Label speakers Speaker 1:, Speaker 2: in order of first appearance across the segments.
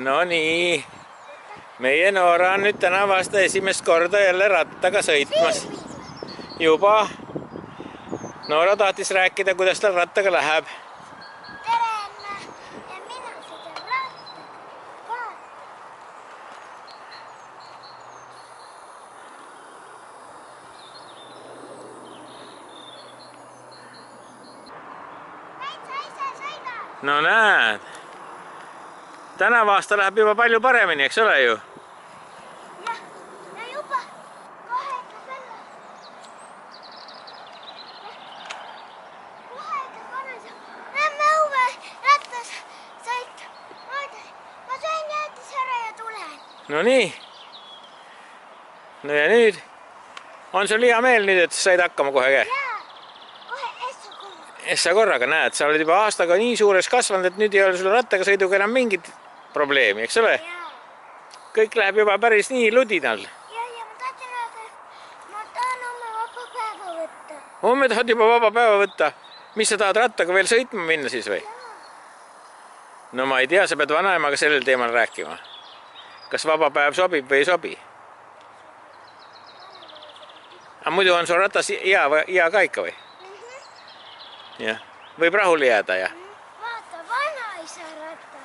Speaker 1: No nii, meie Noora on nüüd täna vasta esimest korda jälle rattaga sõitmas. Juba. Noora tahtis rääkida, kuidas tal rattaga läheb.
Speaker 2: Tere, Anna. Ja mina sõidan rattaga. Täitsa ise sõidan.
Speaker 1: No näed. Täna aasta läheb juba palju paremini, eks ole ju?
Speaker 2: Jah, ja juba kohe ka selle. Kohe ka korras. Lähme õue rattas sõita. Ma söön jäätis ära ja tulen.
Speaker 1: No nii. No ja nüüd on sul hea meel nüüd, et said hakkama kohe käe?
Speaker 2: Jaa, kohe Essa korraga.
Speaker 1: Essa korraga, näed, sa oled juba aastaga nii suures kasvanud, et nüüd ei ole sul rattaga sõiduga enam mingit probleemi, eks ole?
Speaker 2: Jaa.
Speaker 1: Kõik läheb juba päris nii ludinal.
Speaker 2: Ja ma tahtsin öelda, et ma tahan homme vaba päeva võtta.
Speaker 1: Homme tahad juba vaba päeva võtta? Mis sa tahad rattaga veel sõitma minna siis või? No ma ei tea, sa pead vanaemaga sellel teemal rääkima. Kas vaba päev sobib või ei sobi? Aga muidu on sul ratas hea ka ikka või? Jah, võib rahule jääda ja?
Speaker 2: Vaata, vanaisa ratta.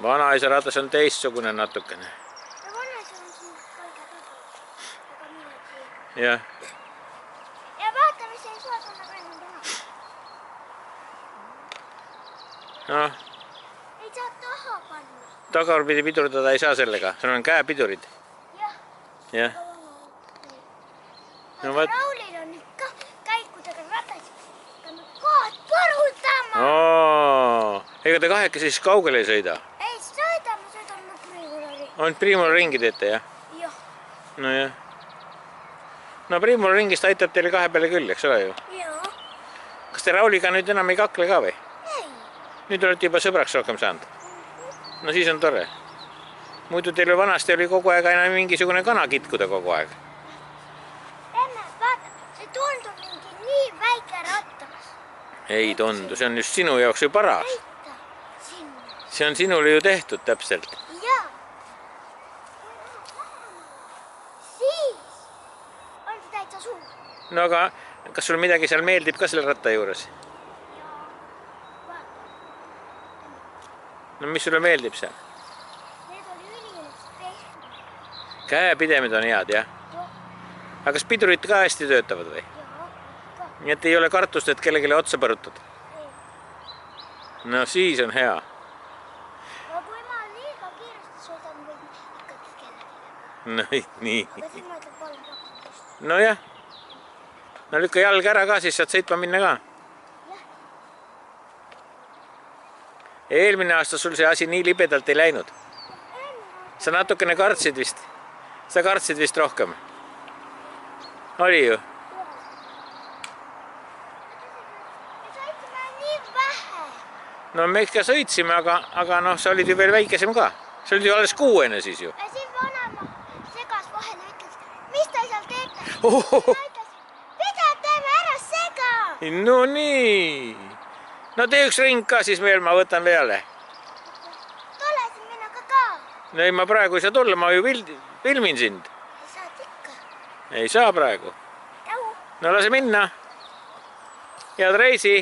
Speaker 1: Vanaisa ratas on teistsugune natukene.
Speaker 2: Ja vanaisa on siin kõige taga. Aga midagi.
Speaker 1: Jah.
Speaker 2: Ja vaata, mis ei saa panna praegu täna.
Speaker 1: Noh,
Speaker 2: Ei saa taha panna.
Speaker 1: tagarpidi pidurdada ei saa sellega. Sul on käepidurid.
Speaker 2: Jah.
Speaker 1: Jah. No
Speaker 2: Aga
Speaker 1: võt.
Speaker 2: Raulil on ikka käikudega ratas. Peame kohad põrutama.
Speaker 1: Ega te kahekesi siis kaugele ei sõida?
Speaker 2: Ei sõida, ma sõidan mu Priivulari.
Speaker 1: On Priimul ringi teete, jah?
Speaker 2: Jah.
Speaker 1: No jah. No Priimul ringist aitab teile kahe peale küll, eks ole ju?
Speaker 2: Jah.
Speaker 1: Kas te Rauliga nüüd enam ei kakle ka või?
Speaker 2: Ei.
Speaker 1: Nüüd olete juba sõbraks rohkem saanud. No siis on tore. Muidu teil ju vanasti oli kogu aeg aina mingisugune kana kitkuda kogu aeg.
Speaker 2: Emme, vaata, see tundub mingi nii väike ratas.
Speaker 1: Ei tundu, see on just sinu jaoks ju paras.
Speaker 2: Sõita sinna.
Speaker 1: See on sinule ju tehtud täpselt.
Speaker 2: Jaa. Siis on see täitsa suur.
Speaker 1: No aga kas sul midagi seal meeldib ka selle ratta juures?
Speaker 2: Jaa. Vaata,
Speaker 1: No mis sulle meeldib seal?
Speaker 2: need oli üliõilis pehme.
Speaker 1: Käepidemed on head, jah?
Speaker 2: Jah.
Speaker 1: Aga kas pidurid ka hästi töötavad või?
Speaker 2: Jaa. Ka.
Speaker 1: Nii et ei ole kartust, et kellelegi otsa põrutad?
Speaker 2: Ei.
Speaker 1: No siis on hea.
Speaker 2: No kui ma liiga kiiresti sõidan, võin ikkagi kellelegi.
Speaker 1: No nii.
Speaker 2: Aga siis ma ütlen palun pakkumist.
Speaker 1: Nojah. No lükka jalg ära ka, siis saad sõitma minna ka.
Speaker 2: Jah.
Speaker 1: Eelmine aasta sul see asi nii libedalt ei läinud. Sa natukene kartsid vist. Sa kartsid vist rohkem. Oli ju?
Speaker 2: Me sõitsime nii vähe.
Speaker 1: No me ikka sõitsime, aga noh, sa olid ju veel väikesem ka. Sa olid ju alles 6 siis ju.
Speaker 2: Ja siis vanaema segas vahele ja ütles, mis te seal teete?
Speaker 1: Ohohoh.
Speaker 2: Ma ütles, mida teeme, ära sega.
Speaker 1: No nii. No tee üks ring ka siis veel, ma võtan peale.
Speaker 2: Tule siin minuga ka.
Speaker 1: No ei, ma praegu ei saa tulla, ma ju filmin sind.
Speaker 2: Saad ikka.
Speaker 1: Ei saa praegu.
Speaker 2: Jau.
Speaker 1: No lase minna. Head reisi.